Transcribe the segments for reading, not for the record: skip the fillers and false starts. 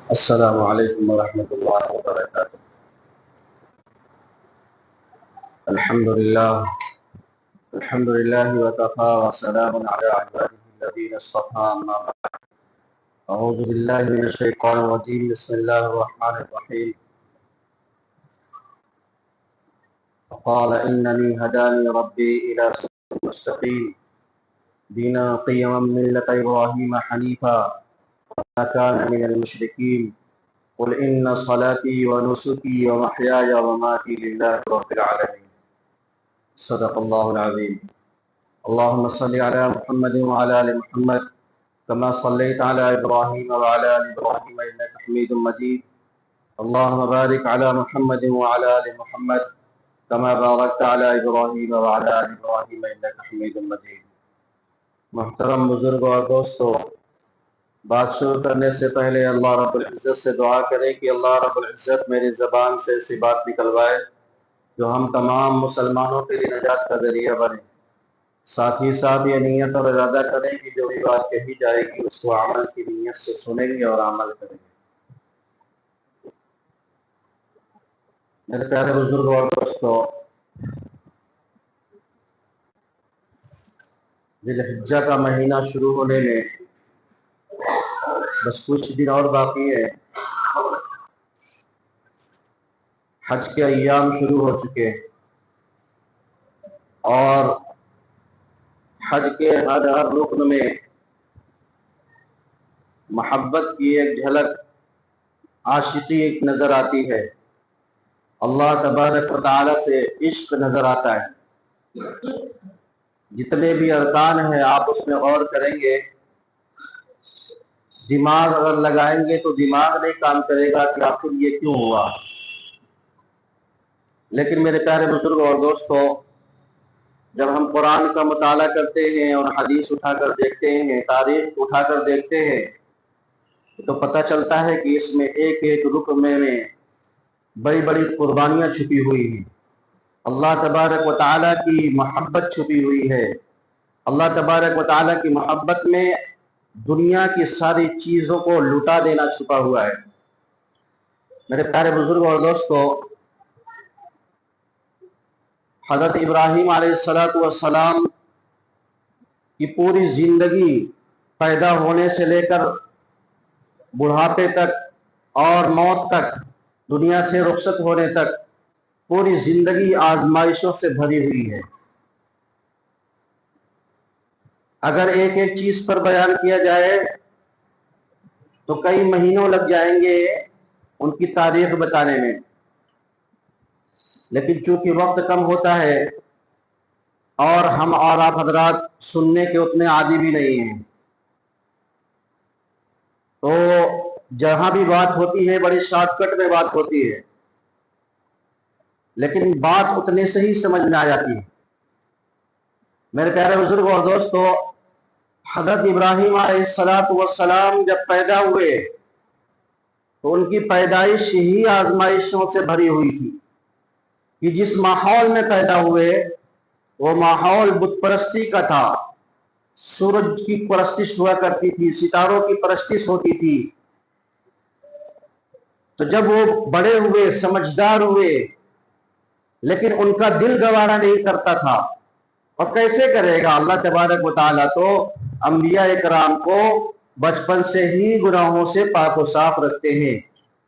السلام علیکم ورحمۃ اللہ وبرکاتہ۔ الحمد للہ وکفى وسلام علی عباده الذین اصطفى اما بعد۔ اعوذ باللہ من الشیطان الرجیم، بسم اللہ الرحمن الرحیم۔ قال اننی هدانی ربی الی صراط مستقیم دینا قیما ملۃ ابراہیم حنیفا وما کان من المشرکین قل ان صلاتي ونسكي ومحياي ومماتي لله رب العالمين۔ صدق اللہ العظیم۔ اللهم صل على محمد وعلى آل محمد كما صليت على إبراهيم وعلى آل إبراهيم إنك حميد مجيد۔ اللهم بارك على محمد وعلى آل محمد كما باركت على إبراهيم وعلى آل إبراهيم إنك حميد مجيد۔ محترم بزرگوں اور دوستو، بات شروع کرنے سے پہلے اللہ رب العزت سے دعا کریں کہ اللہ رب العزت میری زبان سے ایسی بات نکلوائے جو ہم تمام مسلمانوں کے لیے نجات کا ذریعہ بنے۔ ساتھ ہی ساتھ یہ نیت اور ارادہ کریں کہ جو بھی بات کہی جائے گی اس کو عمل کی نیت سے سنیں گے اور عمل کریں گے۔ میرے پیارے بزرگوں اور دوستو، ذی الحجہ کا مہینہ شروع ہونے میں بس کچھ دن اور باقی ہے۔ حج کے ایام شروع ہو چکے اور حج کے ہر رکن میں محبت کی ایک جھلک، عاشقی ایک نظر آتی ہے، اللہ تبارک و تعالی سے عشق نظر آتا ہے۔ جتنے بھی ارکان ہیں آپ اس میں غور کریں گے، دماغ اگر لگائیں گے تو دماغ نہیں کام کرے گا کہ آخر یہ کیوں ہوا۔ لیکن میرے پیارے بزرگوں اور دوستو، جب ہم قرآن کا مطالعہ کرتے ہیں اور حدیث اٹھا کر دیکھتے ہیں، تاریخ اٹھا کر دیکھتے ہیں، تو پتہ چلتا ہے کہ اس میں ایک ایک رکن میں بڑی بڑی قربانیاں چھپی ہوئی ہیں۔ اللہ تبارک و تعالیٰ کی محبت چھپی ہوئی ہے۔ اللہ تبارک و تعالیٰ کی محبت میں دنیا کی ساری چیزوں کو لٹا دینا چھپا ہوا ہے۔ میرے پیارے بزرگوں اور دوستو، حضرت ابراہیم علیہ السلام کی پوری زندگی پیدا ہونے سے لے کر بڑھاپے تک اور موت تک، دنیا سے رخصت ہونے تک، پوری زندگی آزمائشوں سے بھری ہوئی ہے۔ اگر ایک ایک چیز پر بیان کیا جائے تو کئی مہینوں لگ جائیں گے ان کی تاریخ بتانے میں، لیکن چونکہ وقت کم ہوتا ہے اور ہم اور آپ حضرات سننے کے اتنے عادی بھی نہیں ہیں، تو جہاں بھی بات ہوتی ہے بڑی شارٹ کٹ میں بات ہوتی ہے، لیکن بات اتنے سے ہی سمجھ میں آ جاتی ہے۔ میرے پیارے بزرگوں اور دوستو، حضرت ابراہیم علیہ السلام جب پیدا ہوئے تو ان کی پیدائش ہی آزمائشوں سے بھری ہوئی تھی کہ جس ماحول میں پیدا ہوئے وہ ماحول بت پرستی کا تھا۔ سورج کی پرستش ہوا کرتی تھی، ستاروں کی پرستش ہوتی تھی۔ تو جب وہ بڑے ہوئے، سمجھدار ہوئے، لیکن ان کا دل گوارا نہیں کرتا تھا، اور کیسے کرے گا؟ اللہ تبارک و تعالیٰ تو انبیاء اکرام کو بچپن سے ہی گناہوں سے پاک و صاف رکھتے ہیں،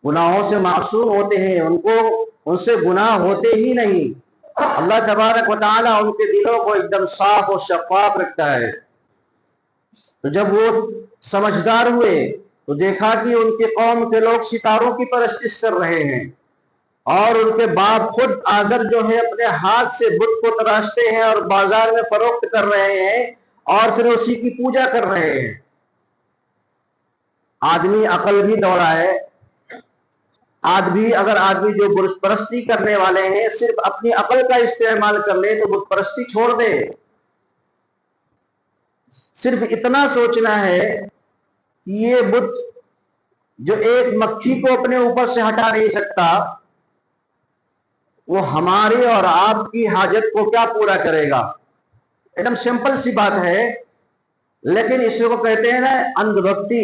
گناہوں سے معصوم ہوتے ہیں، ان سے گناہ ہوتے ہی نہیں۔ اللہ تبارک و تعالیٰ ان کے دلوں کو ایک دم صاف و شفاف رکھتا ہے۔ تو جب وہ سمجھدار ہوئے تو دیکھا کہ ان کے قوم کے لوگ ستاروں کی پرستش کر رہے ہیں، اور ان کے باپ خود آزر جو ہے اپنے ہاتھ سے بت کو تراشتے ہیں اور بازار میں فروخت کر رہے ہیں اور پھر اسی کی پوجا کر رہے ہیں۔ آدمی عقل بھی دوڑا ہے، اگر آدمی جو بت پرستی کرنے والے ہیں صرف اپنی عقل کا استعمال کر لے تو بت پرستی چھوڑ دے۔ صرف اتنا سوچنا ہے کہ یہ بت جو ایک مکھی کو اپنے اوپر سے ہٹا نہیں سکتا، وہ ہماری اور آپ کی حاجت کو کیا پورا کرے گا؟ ایک دم سمپل سی بات ہے، لیکن اس کو کہتے ہیں نا اندھ بھکتی۔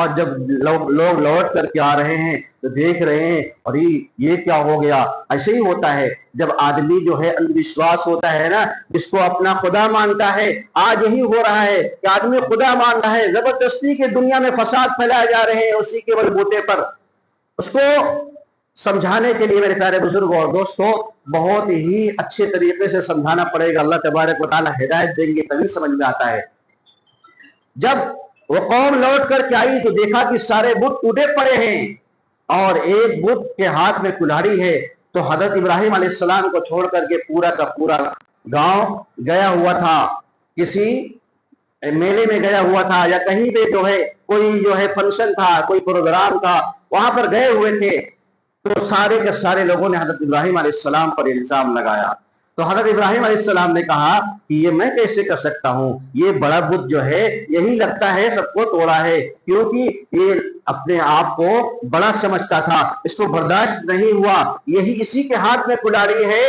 اور جب لوگ لوٹ کر کے آ رہے ہیں تو دیکھ رہے ہیں اور یہ کیا ہو گیا. ایسے ہی ہوتا ہے جب آدمی جو ہے اندھ وشواس ہوتا ہے نا، جس کو اپنا خدا مانتا ہے. آج یہی ہو رہا ہے کہ آدمی خدا مان رہا ہے، زبردستی کے دنیا میں فساد پھیلائے جا رہے ہیں اسی کے بلبوتے پر. اس کو سمجھانے کے لیے میرے پیارے بزرگوں اور دوستوں بہت ہی اچھے طریقے سے سمجھانا پڑے گا. اللہ تبارک و تعالیٰ ہدایت دیں گے تبھی سمجھ میں آتا ہے. جب وہ قوم لوٹ کر کے آئی تو دیکھا کہ سارے بت ٹوٹے پڑے ہیں اور ایک بت کے ہاتھ میں کلہاڑی ہے. تو حضرت ابراہیم علیہ السلام کو چھوڑ کر کے پورا کا پورا گاؤں گیا ہوا تھا، کسی میلے میں گیا ہوا تھا یا کہیں پہ کوئی فنکشن تھا، کوئی پروگرام تھا، وہاں پر گئے ہوئے تھے. تو سارے کے سارے لوگوں نے حضرت ابراہیم علیہ السلام پر الزام لگایا. تو حضرت ابراہیم علیہ السلام نے کہا کہ یہ میں کیسے کر سکتا ہوں، یہ بڑا بت جو ہے یہی لگتا ہے سب کو توڑا ہے، کیونکہ یہ اپنے آپ کو بڑا سمجھتا تھا، اس کو برداشت نہیں ہوا، یہی اسی کے ہاتھ میں کلاڑی ہے،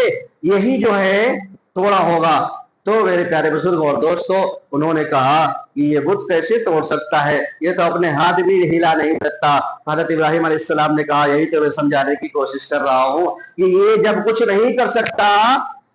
یہی جو ہے توڑا ہوگا. تو میرے پیارے بزرگ اور دوستوں انہوں نے کہا کہ یہ بت کیسے توڑ سکتا ہے، یہ تو اپنے ہاتھ بھی ہلا نہیں سکتا. حضرت ابراہیم علیہ السلام نے کہا یہی تو میں سمجھانے کی کوشش کر رہا ہوں کہ یہ جب کچھ نہیں کر سکتا،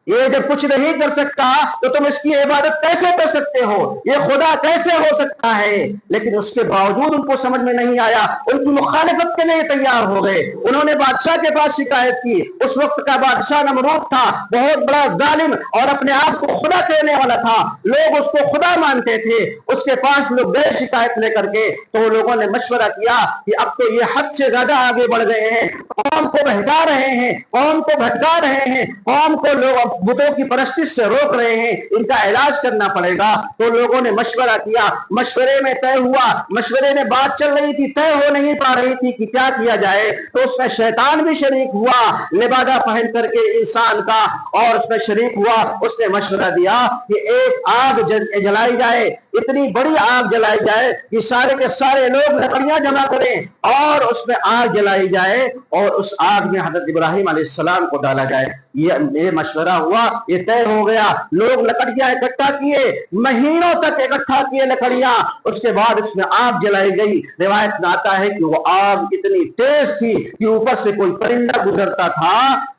یہ جب کچھ نہیں کر سکتا تو تم اس کی عبادت کیسے کر سکتے ہو، یہ خدا کیسے ہو سکتا ہے. لیکن اس کے باوجود ان کو سمجھ میں نہیں آیا، ان کی مخالفت کے لیے تیار ہو گئے. انہوں نے بادشاہ کے پاس شکایت کی. اس وقت کا بادشاہ نمرود تھا، بہت بڑا ظالم اور اپنے آپ کو خدا کہنے والا تھا، لوگ اس کو خدا مانتے تھے. اس کے پاس لوگ گئے شکایت لے کر کے، تو لوگوں نے مشورہ کیا کہ اب تو یہ حد سے زیادہ آگے بڑھ گئے ہیں، قوم کو بہکا رہے ہیں، قوم کو بھٹکا رہے ہیں، قوم کو لوگ بتوں کی پرستش سے روک رہے ہیں، ان کا علاج کرنا پڑے گا. تو لوگوں نے مشورہ کیا، مشورے میں طے ہوا، مشورے میں بات چل رہی تھی، طے ہو نہیں پا رہی تھی کہ کیا کیا جائے. تو اس میں شیطان بھی شریک ہوا، لبادہ پہن کر کے انسان کا، اور اس میں شریک ہوا. اس نے مشورہ دیا کہ ایک آگ جلائی جائے، اتنی بڑی آگ جلائی جائے کہ سارے کے سارے لوگ لکڑیاں جمع کریں اور اس میں آگ جلائی جائے اور اس آگ میں حضرت ابراہیم علیہ السلام کو ڈالا جائے. یہ مشورہ ہوا، یہ طے ہو گیا. لوگ لکڑیاں اکٹھا کیے، مہینوں تک اکٹھا کیے لکڑیاں. اس کے بعد اس میں آگ جلائی گئی. روایت میں آتا ہے کہ وہ آگ اتنی تیز تھی کہ اوپر سے کوئی پرندہ گزرتا تھا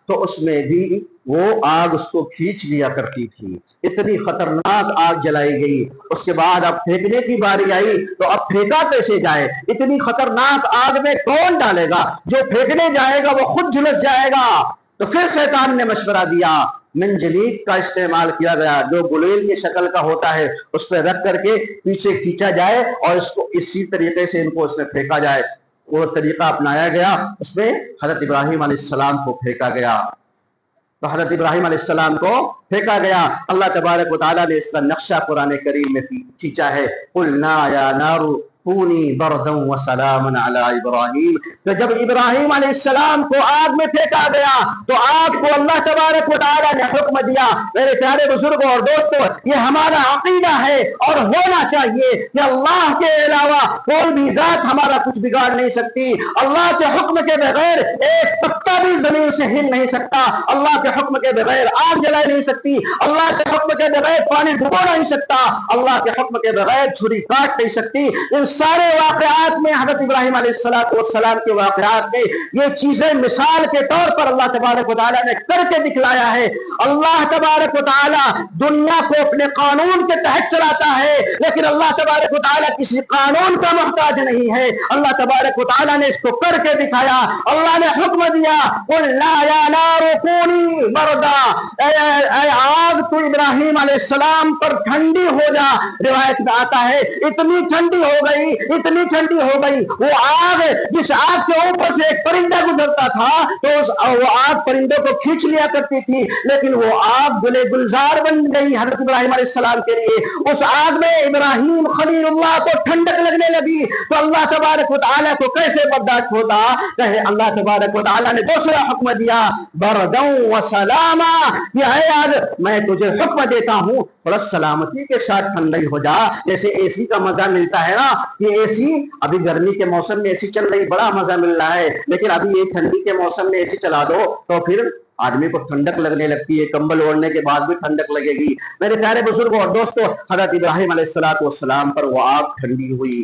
تو اس میں بھی وہ آگ اس کو کھینچ لیا کرتی تھی. اتنی خطرناک آگ جلائی گئی. اس کے بعد اب پھینکنے کی باری آئی تو اب پھینکا کیسے جائے؟ اتنی خطرناک آگ میں کون ڈالے گا؟ جو پھینکنے جائے گا وہ خود جھلس جائے گا. تو پھر شیطان نے مشورہ دیا، منجنیق کا استعمال کیا گیا، جو گلیل کی شکل کا ہوتا ہے، اس پہ رکھ کر کے پیچھے کھینچا جائے اور اس کو اسی طریقے سے ان کو اس میں پھینکا جائے. وہ طریقہ اپنایا گیا، اس میں حضرت ابراہیم علیہ السلام کو پھینکا گیا. تو حضرت ابراہیم علیہ السلام کو پھینکا گیا. اللہ تبارک و تعالیٰ نے اس کا نقشہ قرآن کریم میں کھینچا ہے. قلنا یا نار کونی بردا وسلاما علی ابراہیم. تو جب ابراہیم علیہ السلام کو آگ میں پھینکا گیا تو آگ کو اللہ تبارک و تعالیٰ نے حکم دیا. میرے پیارے بزرگوں اور دوستوں یہ ہمارا عقیدہ ہے اور ہونا چاہیے کہ اللہ کے علاوہ کوئی بھی ذات ہمارا کچھ بگاڑ نہیں سکتی. اللہ کے حکم کے بغیر ایک پتا بھی زمین سے ہل نہیں سکتا. اللہ کے حکم کے بغیر آگ جلا نہیں سکتی. اللہ کے حکم کے بغیر پانی ڈبو نہیں سکتا. اللہ کے حکم کے بغیر چھری کاٹ نہیں سکتی. ان سارے واقعات میں حضرت ابراہیم علیہ السلام کے واقعات میں یہ چیزیں مثال کے طور پر اللہ تبارک و تعالیٰ نے کر کے دکھلایا ہے. اللہ تبارک و تعالیٰ دنیا کو اپنے قانون کے تحت چلاتا ہے، لیکن اللہ تبارک و تعالیٰ کسی قانون کا محتاج نہیں ہے. اللہ تبارک و تعالیٰ نے اس کو کر کے دکھایا. اللہ نے حکم دیا قل لا یا نار کونی بردا، اے آگ تو ابراہیم علیہ السلام پر ٹھنڈی ہو جا. روایت میں آتا ہے اتنی ٹھنڈی ہو گئی، اتنی ٹھنڈی ہو گئی وہ آگ، جس آگ کے اوپر سے ایک پرندہ گزرتا تھا تو وہ آگ پرندوں کو کھینچ لیا کرتی تھی، لیکن وہ آگ گلے گلزار بن گئی حضرت ابراہیم علیہ السلام کے لیے. اس آگ میں ابراہیم خلیل اللہ کو ٹھنڈک لگنے لگی تو اللہ تبارک و تعالیٰ کو کیسے برداشت ہوتا؟ کہ اللہ تبارک و تعالیٰ نے دوسرا حکم دیا بردوں و سلاما، یہ ہے آج میں تجھے حکم دیتا ہوں بڑا سلامتی کے ساتھ ٹھنڈی ہو جا. جیسے اے سی کا مزہ ملتا ہے نا، یہ اے سی ابھی گرمی کے موسم میں اے سی چل رہی بڑا مزہ مل رہا ہے، لیکن ابھی یہ ٹھنڈی کے موسم میں اے سی چلا دو تو پھر آدمی کو ٹھنڈک لگنے لگتی ہے، کمبل اوڑھنے کے بعد بھی ٹھنڈک لگے گی. میرے پیارے بزرگوں اور دوستوں حضرت ابراہیم علیہ السلام پر وہ آگ ٹھنڈی ہوئی.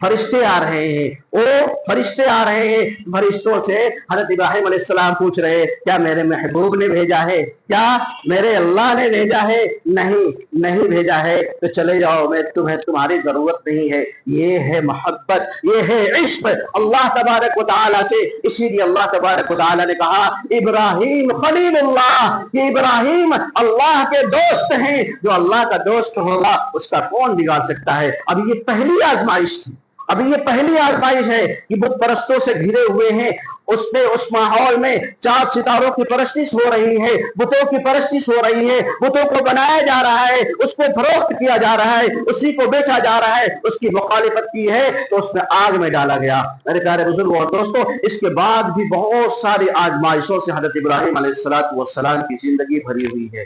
فرشتے آ رہے ہیں، وہ فرشتے آ رہے ہیں، فرشتوں سے حضرت ابراہیم علیہ السلام پوچھ رہے ہیں کیا میرے محبوب نے بھیجا ہے، کیا میرے اللہ نے بھیجا ہے؟ نہیں بھیجا ہے تو چلے جاؤ، میں تمہیں تمہاری ضرورت نہیں ہے۔ یہ ہے محبت، یہ ہے عشق اللہ تبارک و تعالیٰ سے۔ اسی لیے اللہ تبارک و تعالیٰ نے کہا ابراہیم خلیل اللہ، کہ ابراہیم اللہ کے دوست ہیں، جو اللہ کا دوست ہوگا اس کا کون بگاڑ سکتا ہے۔ اب یہ پہلی آزمائش تھی، ابھی یہ پہلی آزمائش ہے کہ بت پرستوں سے گھرے ہوئے ہیں، اس ماحول میں چاند ستاروں کی پرستش ہو رہی ہے، بتوں کی پرستش ہو رہی ہے، بتوں کو بنایا جا رہا ہے، اس کو فروخت کیا جا رہا ہے، اسی کو بیچا جا رہا ہے، اس کی مخالفت کی ہے تو اس میں آگ میں ڈالا گیا۔ میرے پیارے بزرگوں اور دوستوں، اس کے بعد بھی بہت ساری آزمائشوں سے حضرت ابراہیم علیہ السلام کی زندگی بھری ہوئی ہے۔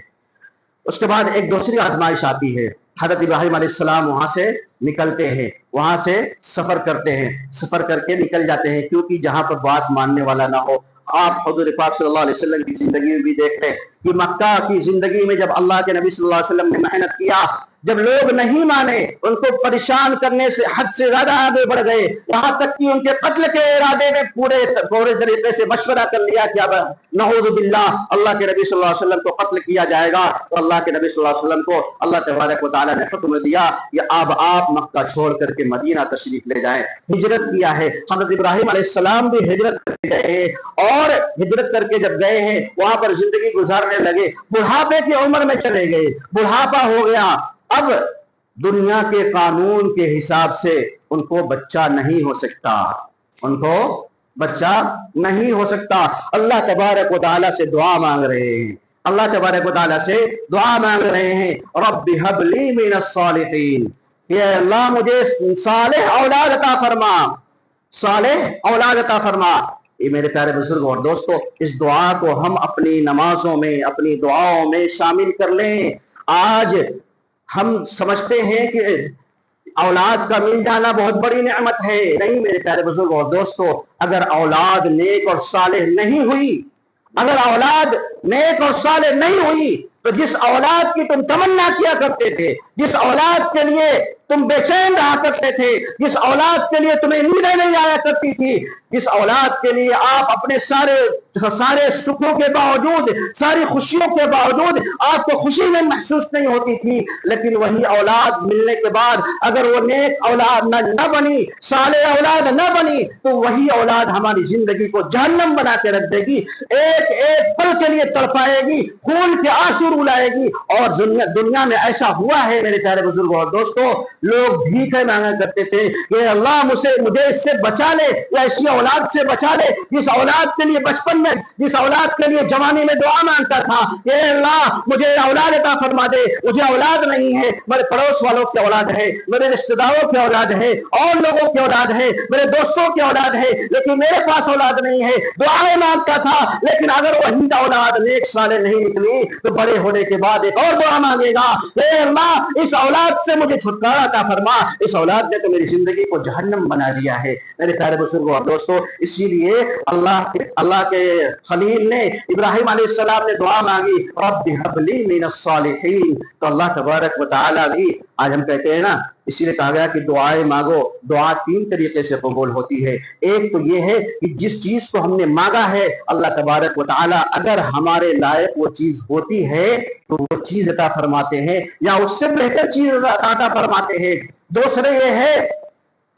اس کے بعد ایک دوسری آزمائش آتی ہے، حضرت ابراہیم علیہ السلام وہاں سے نکلتے ہیں، وہاں سے سفر کرتے ہیں، سفر کر کے نکل جاتے ہیں، کیونکہ جہاں پر بات ماننے والا نہ ہو۔ آپ حضور پاک صلی اللہ علیہ وسلم کی زندگی میں بھی دیکھ رہے کہ مکہ کی زندگی میں جب اللہ کے نبی صلی اللہ علیہ وسلم نے محنت کیا، جب لوگ نہیں مانے، ان کو پریشان کرنے سے حد سے زیادہ آگے بڑھ گئے، یہاں تک کہ ان کے قتل کے ارادے میں پورے طریقے سے مشورہ کر لیا کہ اب نعوذ باللہ اللہ کے نبی صلی اللہ علیہ وسلم کو قتل کیا جائے گا، تو اللہ کے نبی صلی اللہ علیہ وسلم کو اللہ تبارک و تعالیٰ نے حکم دیا کہ اب آپ مکہ چھوڑ کر کے مدینہ تشریف لے جائیں۔ ہجرت کیا ہے، حضرت ابراہیم علیہ السلام بھی ہجرت کر کے گئے ہیں، اور ہجرت کر کے جب گئے ہیں وہاں پر زندگی گزارنے لگے، بڑھاپے کی عمر میں چلے گئے، بڑھاپا ہو گیا، اب دنیا کے قانون کے حساب سے ان کو بچہ نہیں ہو سکتا، ان کو بچہ نہیں ہو سکتا۔ اللہ تبارک و تعالیٰ سے دعا مانگ رہے ہیں، اللہ تبارک و تعالیٰ سے دعا مانگ رہے ہیں، رب ہب لی من الصالحین، کہ اللہ مجھے صالح اولاد عطا فرما، صالح اولاد عطا فرما۔ یہ میرے پیارے بزرگ اور دوستو، اس دعا کو ہم اپنی نمازوں میں، اپنی دعاؤں میں شامل کر لیں۔ آج ہم سمجھتے ہیں کہ اولاد کا مل جانا بہت بڑی نعمت ہے، نہیں میرے پیارے بزرگ اور دوستو، اگر اولاد نیک اور صالح نہیں ہوئی، اگر اولاد نیک اور صالح نہیں ہوئی تو جس اولاد کی تم تمنا کیا کرتے تھے، جس اولاد کے لیے تم بے چین رہا کرتے تھے، جس اولاد کے لیے تمہیں نیندیں نہیں آیا کرتی تھی، جس اولاد کے لیے آپ اپنے سارے سکھوں کے باوجود، ساری خوشیوں کے باوجود آپ کو خوشی میں محسوس نہیں ہوتی تھی، لیکن وہی اولاد ملنے کے بعد اگر وہ نیک اولاد نہ بنی، صالح اولاد نہ بنی، تو وہی اولاد ہماری زندگی کو جہنم بنا کے رکھ دے گی، ایک ایک پل کے لیے تڑپائے گی، خون کے آنسو رلائے گی۔ اور دنیا میں ایسا ہوا ہے میرے پیارے بزرگوں اور دوستوں، لوگ بھیکیں مانگا کرتے تھے کہ اللہ مجھے اس سے بچا لے، یا اسی اولاد سے بچا لے جس اولاد کے لیے بچپن میں، جس اولاد کے لیے جوانی میں دعا مانگتا تھا کہ اللہ مجھے اولاد عطا فرما دے۔ مجھے اولاد نہیں ہے، میرے پڑوس والوں کی اولاد ہے، میرے رشتہ داروں کی اولاد ہے، اور لوگوں کی اولاد ہے، میرے دوستوں کی اولاد ہے، لیکن میرے پاس اولاد نہیں ہے۔ دعائیں مانگتا تھا، لیکن اگر وہی اولاد نیک صالح نہیں نکلی تو بڑے ہونے کے بعد ایک اور دعا مانگے گا، اے اللہ اس اولاد سے مجھے چھٹکارا عطا فرما، اس اولاد نے تو میری زندگی کو جہنم بنا دیا ہے۔ میرے پیارے بزرگوں اور دوستوں، اسی لیے اللہ کے خلیل نے، ابراہیم علیہ السلام نے دعا مانگی رب ہب لی من الصالحین، تو اللہ تبارک و تعالیٰ بھی، آج ہم کہتے ہیں نا، اسی لیے کہا گیا کہ دعائیں مانگو، دعا تین طریقے سے قبول ہوتی ہے۔ ایک تو یہ ہے کہ جس چیز کو ہم نے مانگا ہے اللہ تبارک و تعالیٰ اگر ہمارے لائق وہ چیز ہوتی ہے تو وہ چیز عطا فرماتے ہیں، یا اس سے بہتر چیز عطا فرماتے ہیں۔ دوسرے یہ ہے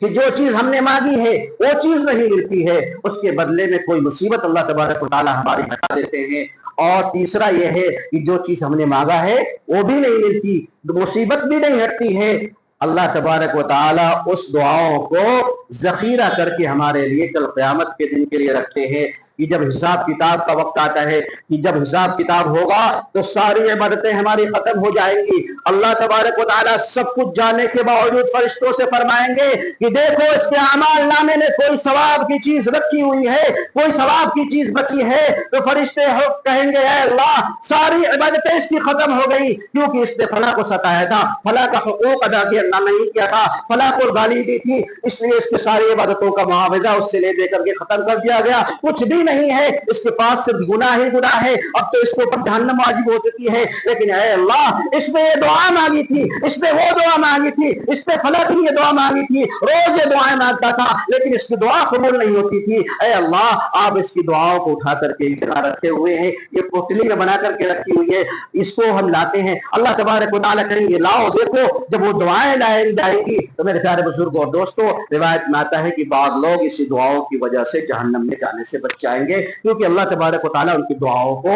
کہ جو چیز ہم نے مانگی ہے وہ چیز نہیں ملتی ہے، اس کے بدلے میں کوئی مصیبت اللہ تبارک و تعالیٰ ہماری ہٹا دیتے ہیں۔ اور تیسرا یہ ہے کہ جو چیز ہم نے مانگا ہے وہ بھی نہیں ملتی، مصیبت بھی نہیں ہٹتی ہے، اللہ تبارک و تعالیٰ اس دعاؤں کو ذخیرہ کر کے ہمارے لیے کل قیامت کے دن کے لیے رکھتے ہیں، کہ جب حساب کتاب کا وقت آتا ہے، کہ جب حساب کتاب ہوگا تو ساری عبادتیں ہماری ختم ہو جائیں گی۔ اللہ تبارک و تعالیٰ سب کچھ جاننے کے باوجود فرشتوں سے فرمائیں گے کہ دیکھو اس کے اعمال نامے میں کوئی ثواب کی چیز رکھی ہوئی ہے، کوئی ثواب کی چیز بچی ہے، تو فرشتے کہیں گے اے اللہ ساری عبادتیں اس کی ختم ہو گئی، کیونکہ اس نے فلاں کو ستایا تھا، فلاں کا حقوق ادا نہیں کیا تھا، فلاں کو گالی دی تھی، اس لیے اس کی ساری عبادتوں کا معاوضہ اس سے لے دے کر کے ختم کر دیا گیا، کچھ بھی نہیں ہے, اس کے پاس صرف گناہ ہی گناہ ہے, اب تو اس کے اوپر جہنم واجب ہو چکی ہے, لیکن اے اللہ اس نے یہ دعا مانگی تھی, اس نے وہ دعا مانگی تھی, اس نے فلاں دن یہ دعا مانگی تھی, روز یہ دعائیں مانگتا تھا لیکن اس کی دعا قبول نہیں ہوتی تھی, اے اللہ آپ اس کی دعاؤں کو اٹھا کر کے جہاں رکھے ہوئے ہیں, یہ پوٹلی میں بنا کر کے رکھی ہوئی ہے, اس کو ہم لاتے ہیں, اللہ تبارک و تعالیٰ کہیں گے لاؤ دیکھو, جب وہ دعائیں جائیں گی تو میرے پیارے بزرگوں اور دوستوں روایت میں آتا ہے کہ بعض لوگ اسی دعاؤں کی وجہ سے جہنم میں جانے سے بچ جائیں گے, کیونکہ اللہ تبارک و تعالیٰ ان کی دعاؤں کو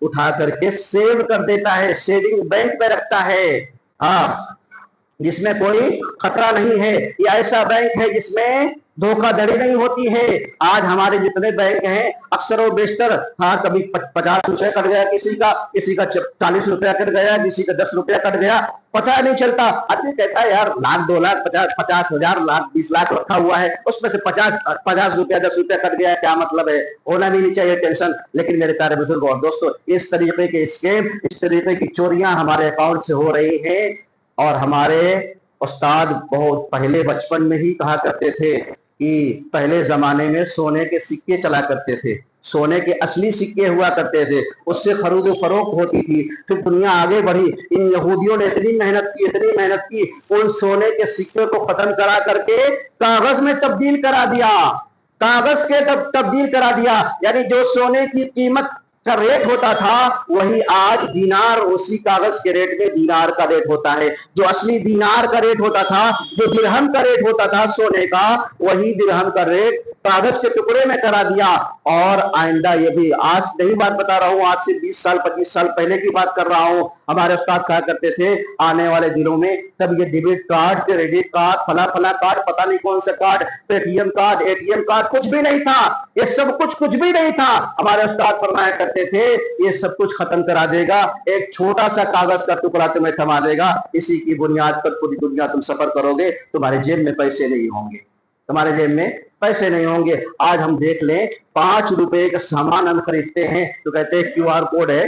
اٹھا کر کے سیو کر دیتا ہے, سیونگ بینک میں رکھتا ہے, ہاں جس میں کوئی خطرہ نہیں ہے, یہ ایسا بینک ہے جس میں دھوکہ دھڑی نہیں ہوتی ہے. آج ہمارے جتنے بینک ہیں اکثر و بیشتر ہاں کبھی 50 روپے کٹ گیا کسی کا 40 روپیہ کٹ گیا, کسی کا 10 روپیہ کٹ گیا, پتہ نہیں چلتا. آدمی کہتا ہے یار لاکھ 2 لاکھ 50,000 لاکھ 20 لاکھ رکھا ہوا ہے, اس میں سے 50 روپیہ 10 روپیہ کٹ گیا, کیا مطلب ہے, ہونا بھی نہیں چاہیے ٹینشن. لیکن میرے پیارے بزرگوں اور دوستوں اس طریقے کے اسکیم, اس طریقے کی چوریاں ہمارے اکاؤنٹ سے ہو رہی ہیں, اور ہمارے استاد بہت پہلے بچپن میں ہی کہا کرتے تھے کہ پہلے زمانے میں سونے کے سکے چلا کرتے تھے, سونے کے اصلی سکے ہوا کرتے تھے, اس سے خرید و فروخت ہوتی تھی. پھر دنیا آگے بڑھی, ان یہودیوں نے اتنی محنت کی ان سونے کے سکے کو ختم کرا کر کے کاغذ میں تبدیل کرا دیا, کاغذ کے تبدیل کرا دیا, یعنی جو سونے کی قیمت کا ریٹ ہوتا تھا وہی آج دینار, اسی کاغذ کے ریٹ میں دینار کا ریٹ ہوتا ہے. جو اصلی دینار کا ریٹ ہوتا تھا, جو درہم کا ریٹ ہوتا تھا سونے کا, وہی درہم کا ریٹ کاغذ کے ٹکڑے میں کرا دیا. اور آئندہ یہ بھی آج نہیں بات بتا رہا ہوں, آج سے 20 سال 25 سال پہلے کی بات کر رہا ہوں, ہمارے استاد کہا کرتے تھے آنے والے دنوں میں تب یہ ڈیبٹ کارڈ, کریڈٹ کارڈ, فلاں کارڈ, پتہ نہیں کون سا card, pay T M card, A T M card, کچھ بھی نہیں تھا, یہ سب کچھ بھی نہیں تھا. ہمارے استاد فرمایا کرتے تھے یہ سب کچھ ختم کرا دے گا, ایک چھوٹا سا کاغذ کا ٹکڑا تمہیں تھما دے گا, اسی کی بنیاد پر پوری دنیا تم سفر کرو گے, تمہارے جیب میں پیسے نہیں ہوں گے, تمہارے جیب میں پیسے نہیں ہوں گے. آج ہم دیکھ لیں 5 روپے کا سامان ہم خریدتے ہیں تو کہتے ہیں کیو آر کوڈ ہے,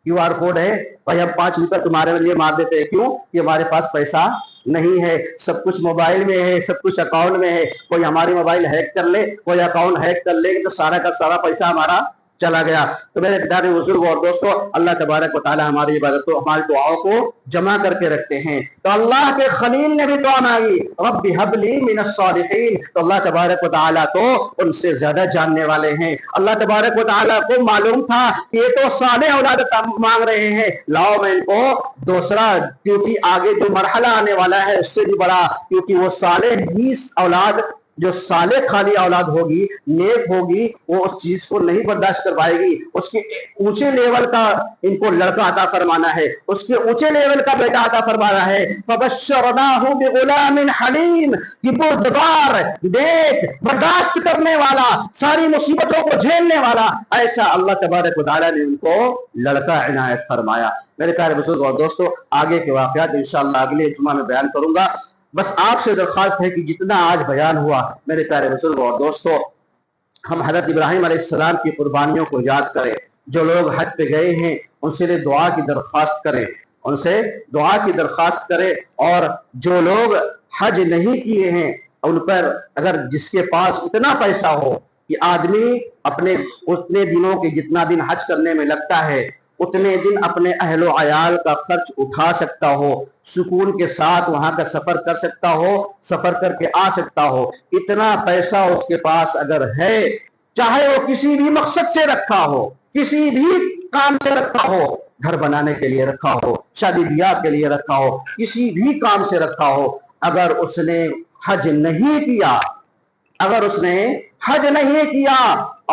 کیو آر کوڈ ہے بھائی, ہم 5 روپے تمہارے لیے مار دیتے ہیں, کیوں کہ ہمارے پاس پیسہ نہیں ہے, سب کچھ موبائل میں ہے, سب کچھ اکاؤنٹ میں ہے. کوئی ہماری موبائل ہیک کر لے, کوئی اکاؤنٹ ہیک کر لے تو سارا کا سارا پیسہ ہمارا چلا گیا. تو میرے پیارے بزرگوں اور دوستوں اللہ تبارک و تعالی ہماری عبادتوں ہماری دعاؤں کو جمع کر کے رکھتے ہیں. تو اللہ کے خلیل نے بھی دعا مانگی رب ہب لی من الصالحین, تو اللہ تبارک و تعالی تو ان سے زیادہ جاننے والے ہیں. اللہ تبارک و تعالی کو معلوم تھا کہ یہ تو صالح اولاد مانگ رہے ہیں, لاؤ میں ان کو دوسرا, کیونکہ آگے جو مرحلہ آنے والا ہے اس سے بھی بڑا, کیونکہ وہ صالح ہی اولاد, جو صالح خالی اولاد ہوگی, نیک ہوگی, وہ اس چیز کو نہیں برداشت کر پائے گی. اس کے اونچے لیول کا ان کو لڑکا عطا فرمانا ہے, اس کے اونچے لیول کا بیٹا عطا فرمانا ہے. فبشرناہ بغلام حلیم, کہ بردبار, نیک, برداشت کرنے والا, ساری مصیبتوں کو جھیلنے والا, ایسا اللہ تبارک و تعالی نے ان کو لڑکا عنایت فرمایا. میرے پیارے بزرگ اور دوستوں آگے کے واقعات انشاءاللہ اگلے جمعہ میں بیان کروں گا. بس آپ سے درخواست ہے کہ جتنا آج بیان ہوا میرے پیارے بزرگوں اور دوستوں, ہم حضرت ابراہیم علیہ السلام کی قربانیوں کو یاد کریں. جو لوگ حج پہ گئے ہیں ان سے دعا کی درخواست کریں, ان سے دعا کی درخواست کریں. اور جو لوگ حج نہیں کیے ہیں ان پر اگر جس کے پاس اتنا پیسہ ہو کہ آدمی اپنے اتنے دنوں کے جتنا دن حج کرنے میں لگتا ہے اتنے دن اپنے اہل و عیال کا خرچ اٹھا سکتا ہو, سکون کے ساتھ وہاں کا سفر کر سکتا ہو, سفر کر کے آ سکتا ہو, اتنا پیسہ اس کے پاس اگر ہے, چاہے وہ کسی بھی مقصد سے رکھا ہو, کسی بھی کام سے رکھا ہو, گھر بنانے کے لیے رکھا ہو, شادی بیاہ کے لیے رکھا ہو, کسی بھی کام سے رکھا ہو, اگر اس نے حج نہیں کیا, اگر اس نے حج نہیں کیا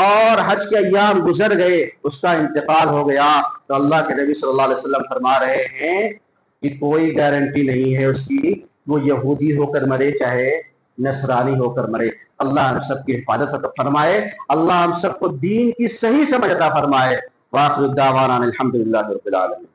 اور حج کے ایام گزر گئے, اس کا انتقال ہو گیا, تو اللہ کے نبی صلی اللہ علیہ وسلم فرما رہے ہیں کہ کوئی گارنٹی نہیں ہے اس کی, وہ یہودی ہو کر مرے چاہے نصرانی ہو کر مرے. اللہ ہم سب کی حفاظت فرمائے, اللہ ہم سب کو دین کی صحیح سمجھ عطا فرمائے. وآخر الدعوانا الحمدللہ رب العالمین.